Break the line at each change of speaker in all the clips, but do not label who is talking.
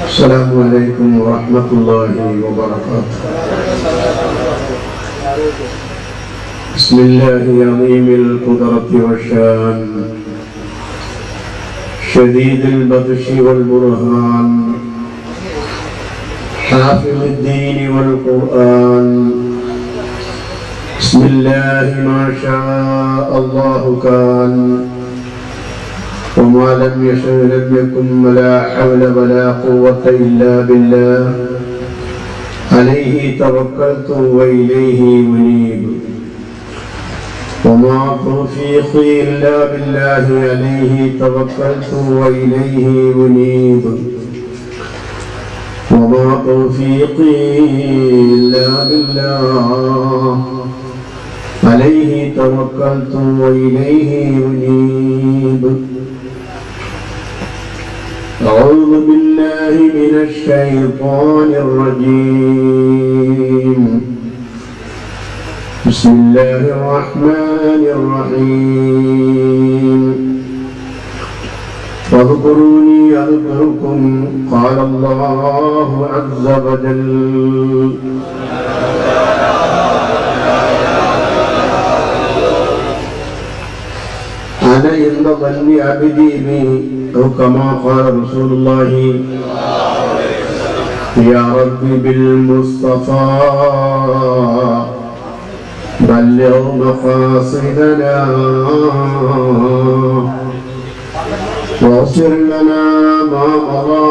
السلام عليكم ورحمة الله وبركاته. بسم الله عظيم القدرة والشان شديد البطش والبرهان حافظ الدين والقرآن. بسم الله ما شاء الله كان وما لم يشأ لم يكن ولا حول ولا قوة إلا بالله عليه توكلت وإليه منيب وما توفيقي إلا بالله عليه توكلت وإليه منيب وما توفيقي إلا بالله عليه توكلت وإليه منيب. أعوذ بالله من الشيطان الرجيم. بسم الله الرحمن الرحيم. واذكروني أذكركم قال الله عز وجل. أنا عند ظن عبدي بي أو كما قال رسول الله يا رب بالمصطفى بلغ مقاصدنا واغفر لنا ما مضى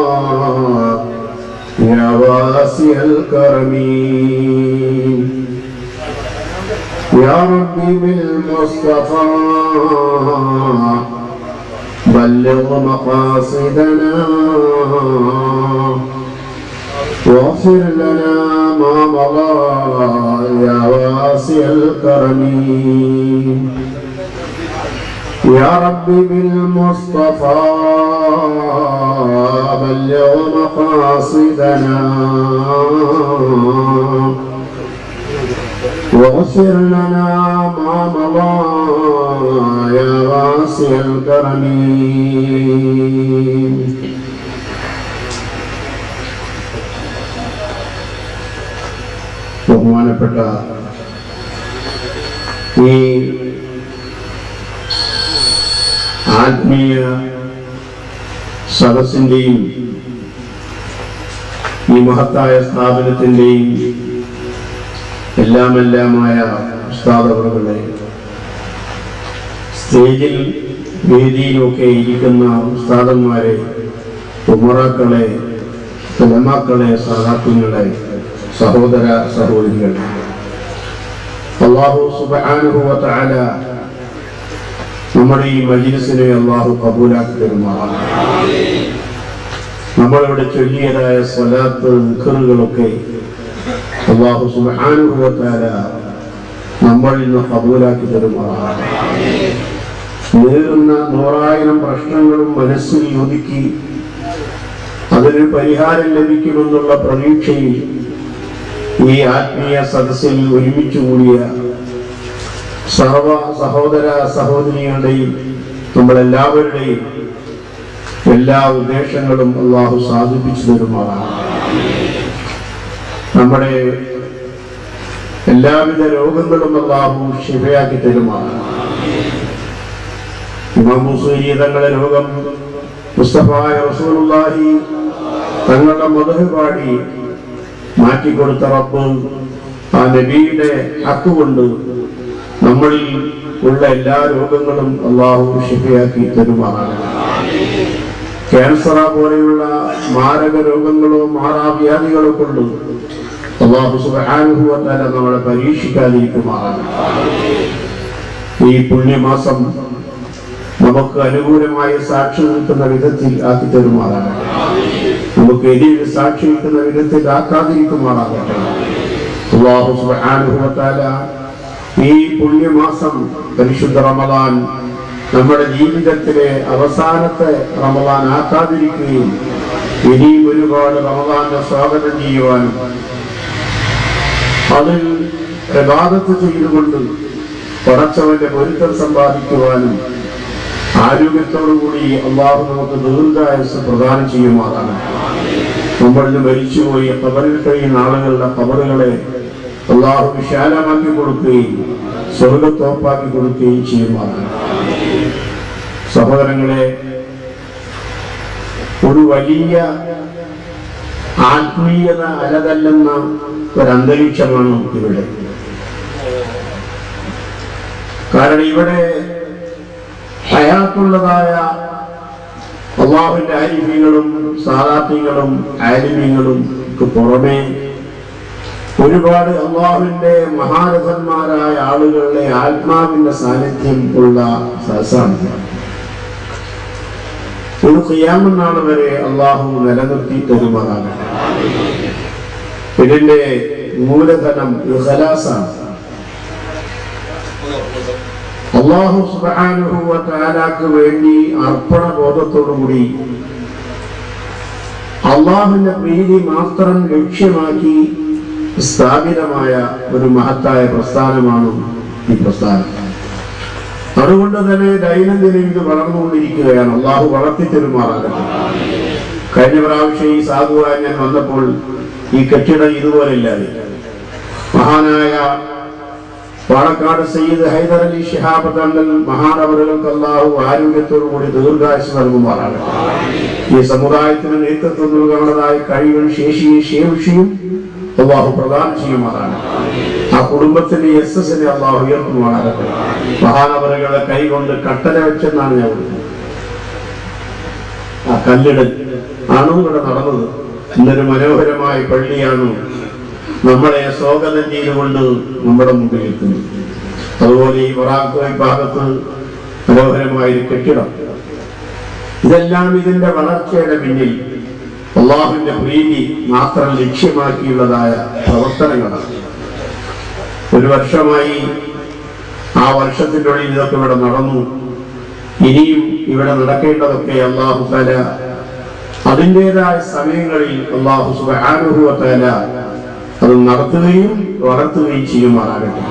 يا واسع الكرم. يا ربي بالمصطفى بلغ مقاصدنا واغفر لنا ما مضى يا واسع الكرم. يا ربي بالمصطفى بلغ مقاصدنا واغفر لنا ما مضى يا واسع الكرم. ബഹുമാനപ്പെട്ട ഈ ആത്മീയ സദസ്സിന്റെയും ഈ മഹത്തായ സ്ഥാപനത്തിന്റെയും എല്ലാമായ ഉസ്താദവറുകളെ, സ്റ്റേജിൽ വേദിയിലൊക്കെ ഇരിക്കുന്ന ഉസ്താദന്മാരെ, ഉമറാക്കളെ, ഉലമാക്കളെ, സഹാബികളെ, സഹോദര സഹോദരികൾ, അല്ലാഹു സുബ്ഹാനഹു വ തആല നമ്മുടെ ഈ മജ്ലിസിനെ അല്ലാഹു ഖബൂലാക്കി തരുമാറാകട്ടെ. നമ്മളിവിടെ ചൊല്ലിയതായ സ്വലാത്ത് ദിക്റുകളൊക്കെ അല്ലാഹു സുബ്ഹാനഹു വ തആല നമ്മളിൽ നിന്ന് ഖബൂലാക്കി തരുമാറാകട്ടെ. നേരുന്ന 100,000 പ്രശ്നങ്ങളും മനസ്സിൽ ഒതുക്കി അതിന് പരിഹാരം ലഭിക്കുമെന്നുള്ള പ്രതീക്ഷയിൽ ഈ ആത്മീയ സദസ്സിൽ ഒരുമിച്ച് കൂടിയ സർവ സഹോദര സഹോദരികളുടെയും നമ്മളെല്ലാവരുടെയും എല്ലാ ഉദ്ദേശങ്ങളും അല്ലാഹു സാധിപ്പിച്ചു തരുമാറാകട്ടെ. നമ്മുടെ എല്ലാവിധ രോഗങ്ങളും അല്ലാഹു ശിഫയാക്കി തരുമാറാകട്ടെ. ഇമാം ബുസൈരി തങ്ങളുടെ രോഗം മുസ്തഫായ റസൂലുള്ളാഹി തങ്ങളുടെ മദ്ഹ് പാടി മാറ്റിക്കൊടുത്ത റബ്ബ് ആ നബിയുടെ ഹക്ക് കൊണ്ട് നമ്മളിൽ ഉള്ള എല്ലാ രോഗങ്ങളും അല്ലാഹു ശിഫയാക്കി തരുമാറാകട്ടെ. ക്യാൻസർ പോലെയുള്ള മാരക രോഗങ്ങളോ മാറാവ്യാധികളോ കൊണ്ട് അല്ലാഹു സുബ്ഹാനഹു വ തആല നമ്മളെ പരീക്ഷിക്കാതിരിക്കുമാറാകട്ടെ. ഈ പുണ്യമാസം നമുക്ക് അനുകൂലമായ സാക്ഷി നിൽക്കുന്ന വിധത്തിൽ ആക്കി തരുമാറാകട്ടെ. നമുക്ക് എതിരെ സാക്ഷി നിൽക്കുന്ന വിധത്തിൽ ആക്കാതിരിക്കുമാറാകട്ടെ. അല്ലാഹു സുബ്ഹാനഹു വ തആല ഈ പുണ്യമാസം പരിശുദ്ധ റമദാൻ നമ്മുടെ ജീവിതത്തിലെ അവസാനത്തെ റമദാൻ ആക്കാതിരിക്കുകയും ഇനിയും ഒരുപാട് റമദാനെ സ്വാഗതം ചെയ്യുവാനും അതിൽ ഇബാദത്ത് ചെയ്തുകൊണ്ട് പടച്ചവന്റെ പൊരുത്തം സമ്പാദിക്കുവാനും ആരോഗ്യത്തോടുകൂടി അള്ളാഹു നമുക്ക് ദീർഘായുസ്സ് പ്രദാനം ചെയ്യുമാറാണ്. നമ്മളിന്ന് മരിച്ചുപോയി ഖബറിൽ കഴിയുന്ന ആളുകളുടെ ഖബറുകളെ അള്ളാഹു വിശാലമാക്കി കൊടുക്കുകയും സ്വർഗത്തോപ്പാക്കി കൊടുക്കുകയും ചെയ്യുമാറാണ്. സഹോദരങ്ങളെ, ഒരു വലിയ ആത്മീയത അലതല്ലെന്ന ഒരന്തരീക്ഷമാണ് ഇവിടെ. കാരണം ഇവിടെ ഹയാത്തുള്ളതായ അള്ളാഹുവിന്റെ ആരിഫീങ്ങളും സാദാത്യങ്ങളും ആലിമീങ്ങളും പുറമെ ഒരുപാട് അള്ളാഹുവിന്റെ മഹാരഥന്മാരായ ആളുകളുടെ ആത്മാവിന്റെ സാന്നിധ്യം ഉള്ള സദസ്സാണ്. ഒരു ഖിയാമത്ത് നാൾ വരെ അള്ളാഹു നിലനിർത്തി തരുമാറാണ്. ഇതിന്റെ മൂലധനം ഇഖ്ലാസാണ്. അല്ലാഹു സുബ്ഹാനഹു വ തആലക്ക് വേണ്ടി അർപ്പണ ബോധത്തോടുകൂടി അള്ളാഹുവിന്റെ പ്രീതി മാത്രം ലക്ഷ്യമാക്കി സ്ഥാപിതമായ ഒരു മഹത്തായ പ്രസ്ഥാനമാണ് ഈ പ്രസ്ഥാനം. അതുകൊണ്ട് തന്നെ ദൈനംദിനം ഇത് വളർന്നുകൊണ്ടിരിക്കുകയാണ്. അള്ളാഹു വളർത്തി തരുമാറാകട്ടെ. കഴിഞ്ഞ പ്രാവശ്യം ഈ സാധുവായി ഞാൻ വന്നപ്പോൾ ഈ കെട്ടിടം ഇതുപോലെയില്ലാതെ മഹാനായ പാണക്കാട് സയ്യിദ് ഹൈദർ അലി ശിഹാബ് തങ്ങൾ മഹാനവറുകൾക്ക് അള്ളാഹു ആരോഗ്യത്തോടുകൂടി ദീർഘായുസ്സ് നൽകുമാറാകട്ടെ. ഈ സമുദായത്തിന് നേതൃത്വം നൽകാനുള്ളതായ കഴിവും ശേഷിയും ശേഷിയും അള്ളാഹു പ്രദാനം ചെയ്യുമാറാണ്. ആ കുടുംബത്തിന്റെ യശസ്സിനെ അള്ളാഹു ഉയർത്തുമാറാകട്ടെ. മഹാനവറുകളെ കൈകൊണ്ട് കട്ടല വെച്ചെന്നാണ് ഞാൻ വിളിക്കുന്നത്. ആ കല്ലിടൽ ആണോ ഇവിടെ നടന്നത്. ഇന്നൊരു മനോഹരമായ പള്ളിയാണ് നമ്മളെ സ്വാഗതം ചെയ്തുകൊണ്ട് നമ്മുടെ മുമ്പിൽ എത്തുന്നു. അതുപോലെ ഈ മൊറാക്കോയ് ഭാഗത്ത് മനോഹരമായൊരു കെട്ടിടം. ഇതെല്ലാം ഇതിന്റെ വളർച്ചയുടെ പിന്നിൽ അള്ളാഹുവിന്റെ പ്രീതി മാത്രം ലക്ഷ്യമാക്കിയുള്ളതായ പ്രവർത്തനങ്ങളാണ്. ഒരു വർഷമായി ആ വർഷത്തിന്റെ ഉള്ളിൽ ഇതൊക്കെ ഇവിടെ നടന്നു. ഇനിയും ഇവിടെ നടക്കേണ്ടതൊക്കെ അള്ളാഹു തആല അതിൻ്റെതായ സമയങ്ങളിൽ അള്ളാഹു സുബ്ഹാനഹു വ തആല അത് നടത്തുകയും വളർത്തുകയും ചെയ്യുമാറാകട്ടെ.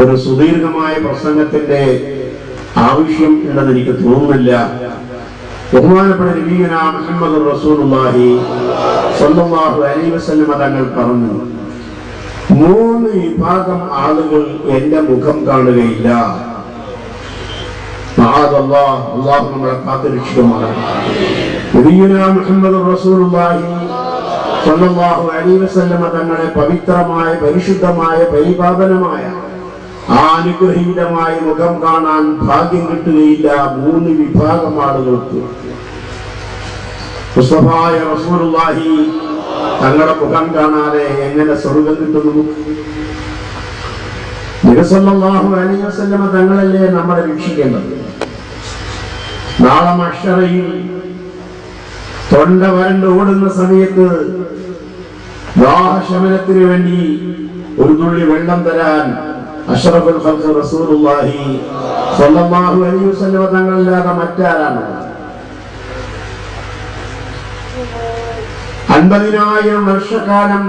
ഒരു സുദീർഘമായ പ്രസംഗത്തിന്റെ ആവശ്യം ഉണ്ടെന്ന് എനിക്ക് തോന്നുന്നില്ല. ബഹുമാനപ്പെട്ട നബിയുനാ മുഹമ്മദ് റസൂലുള്ളാഹി സ്വല്ലല്ലാഹു അലൈഹി വസല്ലം തങ്ങൾ പറഞ്ഞു, 3 വിഭാഗം ആളുകൾ എന്റെ മുഖം കാണുകയില്ല. മഅദല്ലാഹ്, അല്ലാഹു നമ്മളെ കാത്തുരക്ഷിക്കുമാറാകട്ടെ. നബിയുനാ മുഹമ്മദ് റസൂലുള്ളാഹി സ്വല്ലല്ലാഹു അലൈഹി വസല്ലം തങ്ങളെ പവിത്രമായ പരിശുദ്ധമായ പരിപാവനമായ ആ അനുഗ്രഹീതമായ മുഖം കാണാൻ ഭാഗ്യം കിട്ടുകയില്ല 3 വിഭാഗം ആളുകൾക്ക്. മുസ്തഫായ റസൂലുള്ളാഹി തങ്ങളുടെ മുഖം കാണാതെ എങ്ങനെ സ്വർഗ്ഗം കിട്ടുന്നു? നബി സല്ലല്ലാഹു അലൈഹി വസല്ലം തങ്ങളല്ലേ നമ്മളെ രക്ഷിക്കേണ്ടത്. നാളെ മഹ്ശറയിൽ തൊണ്ട വരണ്ട് ഓടുന്ന സമയത്ത് ദാഹശമനത്തിന് വേണ്ടി ഒരു തുള്ളി വെള്ളം തരാൻ അഷ്റഫുൽ ഖൽഖ് റസൂലുള്ളാഹി സ്വല്ലല്ലാഹു അലൈഹി വസല്ലം തങ്ങളല്ലാതെ മറ്റാരാണ്? 50,000 വർഷക്കാലം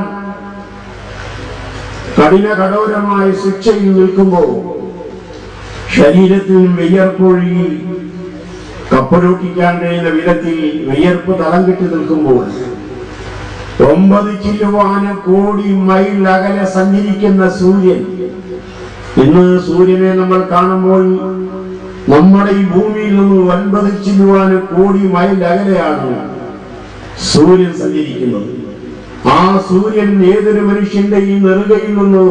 കഠിന കഠോരമായ ശിക്ഷയിൽ നിൽക്കുമ്പോൾ ശരീരത്തിൽ വിയർപ്പൊഴുകി കപ്പലൂട്ടിക്കാൻ കഴിയുന്ന വിധത്തിൽ വിയർപ്പ് തളം കെട്ടി നിൽക്കുമ്പോൾ 9 ചില്ലുവാനം കോടി മൈൽ അകലെ സഞ്ചരിക്കുന്ന സൂര്യൻ, ഇന്ന് സൂര്യനെ നമ്മൾ കാണുമ്പോൾ നമ്മുടെ ഈ ഭൂമിയിൽ നിന്ന് 9 ചില്ലുവാനം കോടി മൈൽ അകലെയാണ് സൂര്യൻ സഞ്ചരിക്കുന്നത്. ആ സൂര്യൻ ഏതൊരു മനുഷ്യന്റെ ഈ നെറുകയിൽ നിന്ന്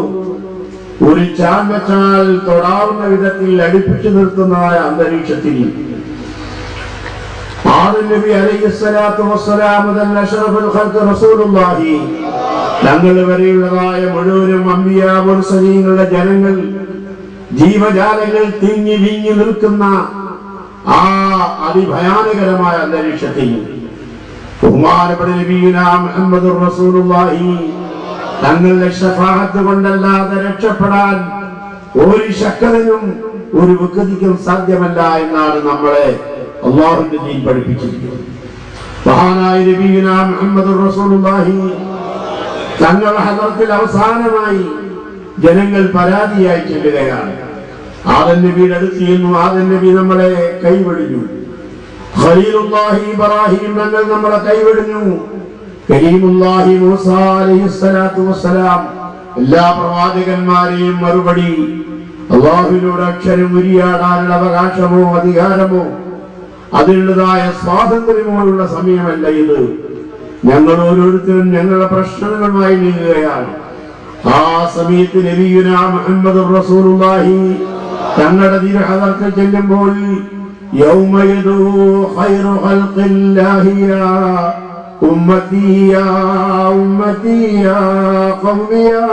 ഒരു ചാൽ വെച്ചാൽ തൊടാവുന്ന വിധത്തിൽ അടുപ്പിച്ചു നിർത്തുന്നതായ അന്തരീക്ഷത്തിൽ നബി അലൈഹിസ്സലാത്തു വസ്സലാം മുതൽ അഷ്റഫുൽ ഖൽഖ് റസൂലുള്ളാഹി തങ്ങൾ വരെയുള്ളതായ മുഴുവനും അംബിയാ മുർസലീങ്ങളുടെ ജനങ്ങൾ ജീവജാലങ്ങൾ തിങ്ങി വിങ്ങി നിൽക്കുന്ന ആ അതിഭയാനകരമായ അന്തരീക്ഷത്തിൽ ബഹുമാനപ്പെട്ട നബിയുനാ മുഹമ്മദുർ റസൂലുള്ളാഹി തങ്ങളുടെ ശഫാഅത്ത് കൊണ്ടല്ലാതെ രക്ഷപ്പെടാൻ ഒരു ശക്തനും ഒരു വികൃതിക്കും സാധ്യമല്ല എന്നാണ് നമ്മളെ അല്ലാഹുവിന്റെ ദീൻ പഠിപ്പിച്ചിരിക്കുന്നത്. മഹാനായ നബിയുനാ മുഹമ്മദുർ റസൂലുള്ളാഹി തങ്ങളുടെ ഹദറത്തിൽ അവസാനമായി ജനങ്ങൾ പരാതിയായി ചെല്ലുകയാണ്. ആദം നബിയുടെ അടുത്ത് ചെന്നു. ആദം നബി നമ്മളെ കൈവെടിഞ്ഞു. ഖലീലുല്ലാഹി ഇബ്രാഹിം തങ്ങൾ നമ്മളെ കൈവെടിഞ്ഞു. കരീമുല്ലാഹി മൂസ അലൈഹിസ്സലാത്തു വസ്സലാം എല്ലാ പ്രവാചകന്മാരെയും മറുപടി അല്ലാഹുവിനോട് അക്ഷരം ഉരിയാടാനുള്ള അവകാശമോ അധികാരമോ അതിനുള്ളതായ സ്വാതന്ത്ര്യമോ ഉള്ള സമയമല്ല ഇത്. ഞങ്ങൾ ഓരോരുത്തരും ഞങ്ങളുടെ പ്രശ്നങ്ങളുമായി നീങ്ങുകയാണ്. ആ സമയത്ത് നബിയുനാ മുഹമ്മദുർ റസൂലുള്ളാഹി തങ്ങളുടെ തിരുഹദറത്തിൽ ചെല്ലുമ്പോൾ യൗമ യദൂ ഖൈറു ഖൽഖില്ലാഹി യാ ഉമ്മത്തി യാ ഉമ്മത്തി യാ ഖൗമി യാ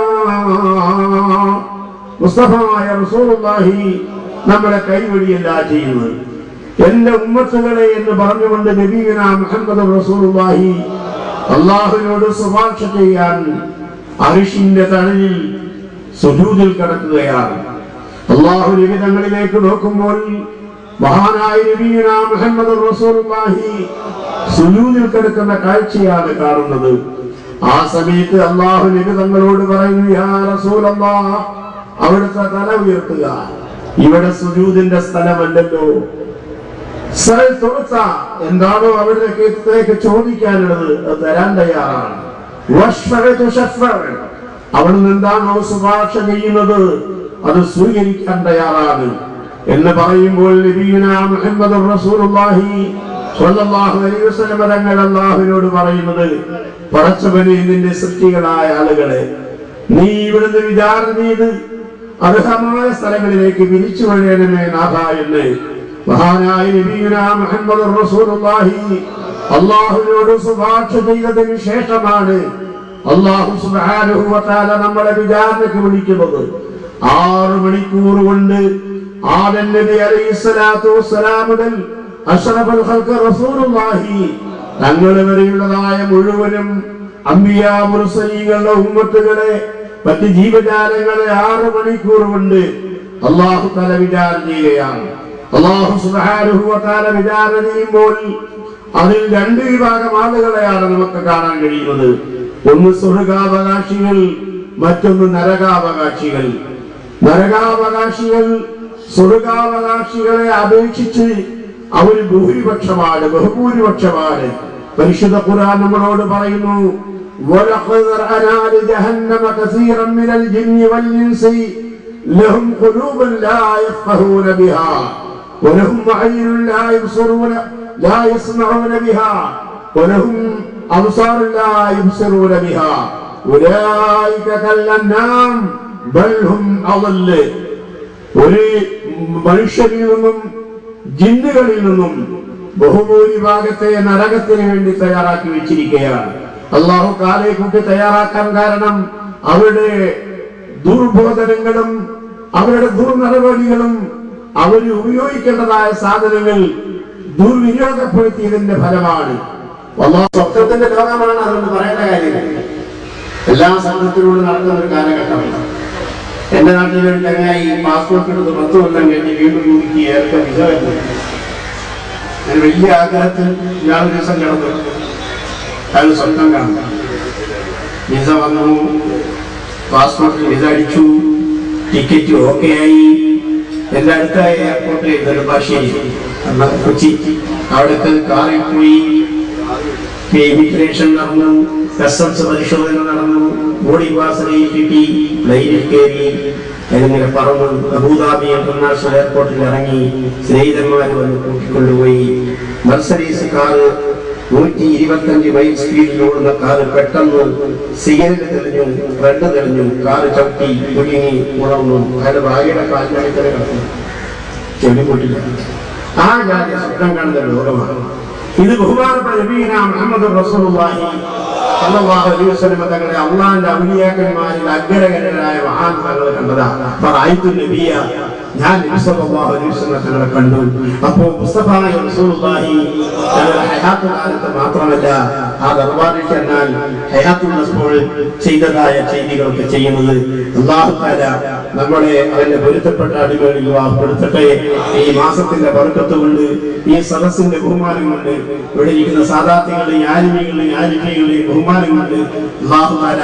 മുസ്തഫായ റസൂലുള്ളാഹി നമ്മളെ കൈവഴിയല്ല ചെയ്യുന്നത്. എന്റെ ഉമ്മത്തുകളെ എന്ന് പറഞ്ഞുകൊണ്ട് നബിയുനാ മുഹമ്മദുർ റസൂലുള്ളാഹി അല്ലാഹുവിനോട് ശുപാർശ ചെയ്യാൻ അർശിന്റെ തണലിൽ സുജൂദിൽ കിടക്കുകയാണ്. അല്ലാഹു നബി തങ്ങളിലേക്ക് നോക്കുമ്പോൾ മഹാനായ നബിയുനാ മുഹമ്മദുർ റസൂലുള്ളാഹി സുജൂദിൽ കിടക്കുന്ന കാഴ്ചയാണ് കാണുന്നത്. ആ സമയത്ത് അല്ലാഹു നബി തങ്ങളോട് പറയുന്നു, യാ റസൂലല്ലാഹ്, അവിടുത്തെ തല ഉയർത്തുക, ഇവിടെ സുജൂദിന്റെ സ്ഥലമല്ലല്ലോ. എന്താണോ അവരുടെക്ക് ചോദിക്കാനുള്ളത് അത് തരാൻ തയ്യാറാണ്. അവിടുന്ന് എന്താണോ ശുപാർശ ചെയ്യുന്നത് അത് സ്വീകരിക്കാൻ തയ്യാറാണ് എന്ന് പറയുമ്പോൾ നബിയുനാ മുഹമ്മദുർ റസൂലുള്ളാഹി സ്വല്ലല്ലാഹു അലൈഹി വസല്ലം തങ്ങൾ അല്ലാഹുവിനോട് പറയുന്നത്, പടച്ചവനെ, നിന്റെ സൃഷ്ടികളായ ആളുകളെ നീ ഇവിടുന്ന് വിചാരണ ചെയ്ത് അർഹമായ സ്ഥലങ്ങളിലേക്ക് വിരിച്ചു വഴയണമേ നാഥ എന്ന് മഹാനായ നബിയുനാ മുഹമ്മദുർ റസൂലുള്ളാഹി അല്ലാഹുവിനോട് ശുപാർശ ചെയ്തതിന് ശേഷമാണ് അല്ലാഹു സുബ്ഹാനഹു വ തആല നമ്മളെ വിചാരണയ്ക്ക് വിളിക്കുന്നത്. 6 മണിക്കൂർ കൊണ്ട് ആദം നബി അലൈഹിസ്സലാത്തു വസ്സലാം മുതൽ അഷ്റഫുൽ ഖൽഖ് റസൂലുള്ളാഹി തങ്ങൾ വരെയുള്ളതായ മുഴുവനും അംബിയാ മുർസലീങ്ങളുടെ ഉമ്മത്തുകളെ മറ്റ് ജീവജാലങ്ങളെ 6 മണിക്കൂർ കൊണ്ട് അല്ലാഹു തആല വിചാരണ ചെയ്യുകയാണ്. അല്ലാഹു സുബ്ഹാനഹു വ തആല വിചാരണ ചെയ്യുമ്പോൾ അതിൽ 2 വിഭാഗം ആളുകളെയാണ് നമുക്ക് കാണാൻ കഴിയുന്നത്. ഒന്ന് സ്വർഗാവകാശികൾ, മറ്റൊന്ന് നരകാവകാശികൾ. നരകാവകാശികൾ സ്വർഗാവകാശികളെ അപേക്ഷിച്ച് അവർ ഭൂരിപക്ഷമാണ്, ബഹുഭൂരിപക്ഷമാണ്. പരിശുദ്ധ ഖുർആൻ നമ്മളോട് പറയുന്നു, വലഖദ് റഅനാ ലജഹന്നമ കസീറൻ മിനൽ ജിന്നി വൽ ഇൻസി ലഹും ഖുലൂബുൻ ലാ യഫ്ഖഹൂന ബിഹാ വലഹും അഅ്യുനുൻ ലാ യബ്സറൂന ലാ യസ്മഊന ബിഹാ വലഹും അബ്സാറുൻ ലാ യബ്സറൂന ബിഹാ ഉലൈക കല്ലന്നാം ബൽ ഹും അളൽ. ഒരു മനുഷ്യരിൽ നിന്നും ജിന്നുകളിൽ നിന്നും ബഹുഭൂരിഭാഗത്തെ നരകത്തിന് വേണ്ടി തയ്യാറാക്കി വെച്ചിരിക്കുകയാണ്. അല്ലാഹു കാലയെ കൂട്ടി തയ്യാറാക്കാൻ കാരണം അവരുടെ ദുർബോധനങ്ങളും അവരുടെ ദുർനടപടികളും അവർ ഉപയോഗിക്കേണ്ടതായ സാധനങ്ങൾ ദുർവിനിയോഗപ്പെടുത്തിയതിന്റെ ഫലമാണ്. അല്ലാഹു സ്വപ്നത്തിന്റെ ലോകമാണ്, അതുകൊണ്ട് പറയേണ്ട കാര്യമില്ല. എല്ലാ സമൂഹത്തിലൂടെ നടക്കുന്ന ഒരു കാലഘട്ടമാണ്. എന്റെ നാട്ടിൽ ഒരു ചങ്ങായി പാസ്പോർട്ട് എടുത്ത് 10 കൊല്ലം കഴിഞ്ഞ് വീണ്ടും കൂടി ഏർക്ക വിസ വരുന്നത്. ഞാൻ വലിയ ആഗ്രഹത്തിൽ ഇയാൾ ദിവസം കിടന്നു. അയാൾ സ്വന്തം കാണുന്നു. വിസ വന്നു, പാസ്പോർട്ടിൽ വിസ അടിച്ചു, ടിക്കറ്റ് ഓക്കെ ആയി. എന്റെ അടുത്ത എയർപോർട്ടിൽ നെടുമ്പാശ്ശേരി കൊച്ചി, അവിടുത്തെ കാറിൽ പോയി ഇമിഗ്രേഷൻ നടന്നു, കസ്റ്റംസ് പരിശോധന നടന്നു, ബോർഡിംഗ് പാസ് കിട്ടി, പ്ലെയിനിൽ കയറി, എന്നിങ്ങനെ പറന്നു അബുദാബി ഇന്റർനാഷണൽ എയർപോർട്ടിൽ ഇറങ്ങി. സ്നേഹിതന്മാർ വന്ന് കൂട്ടിക്കൊണ്ടുപോയി. മർസഡീസ് കാറ് 125 മൈൽ സ്പീഡിൽ ഓടുന്ന കാറ് പെട്ടെന്ന് സിഗരറ്റ് തെളിഞ്ഞു, റെഡ് തെളിഞ്ഞു, കാറ് ചവിട്ടി കുലുങ്ങി ഉണർന്നു. അയാളുടെ ഭാര്യയുടെ കാൽമണിക്കര കിടന്നു, ചെവി പൊട്ടില്ല. ആ ജാതി സ്വപ്നം കാണുന്ന ലോകമാണ് ഇത്. ബഹുമാനപ്പെട്ട നബിയുനാ മുഹമ്മദുർ റസൂലുള്ളാഹി സ്വല്ലല്ലാഹു അലൈഹി വസല്ലം തങ്ങളെ അല്ലാഹുവിന്റെ ഔലിയാക്കന്മാരിൽ അഗ്രഗണ്യരായ മഹാന്മാരെ കണ്ടതാണ്. ഫറഅയ്തു നബിയ, ഞാൻ നബി സ്വല്ലല്ലാഹു അലൈഹി വസല്ലം തങ്ങളെ കണ്ടു. അപ്പോൾ മുസ്തഫായ റസൂലുള്ളാഹി തങ്ങളുടെ ഹയാത്ത് കാലത്ത് മാത്രമല്ല, ആ ദർബാറിൽ ചെന്നാൽ ഹയാത്തുള്ളപ്പോൾ ചെയ്തതായ ചെയ്തികളൊക്കെ ചെയ്യുന്നത് അല്ലാഹു തആല നമ്മളെ അവന്റെ പൊരുത്തപ്പെട്ട അടിമകളിൽ വിവാഹപ്പെടുത്തട്ടെ. ഈ മാസത്തിന്റെ ബർക്കത്ത് കൊണ്ട്, ഈ സദസ്സിന്റെ ബഹുമാനം കൊണ്ട്, ഇവിടെ ഇരിക്കുന്ന സാദാത്യങ്ങളുടെയും ആലിമീങ്ങളുടെയും ആലിഫീങ്ങളുടെയും ബഹുമാനം കൊണ്ട് അല്ലാഹു തആല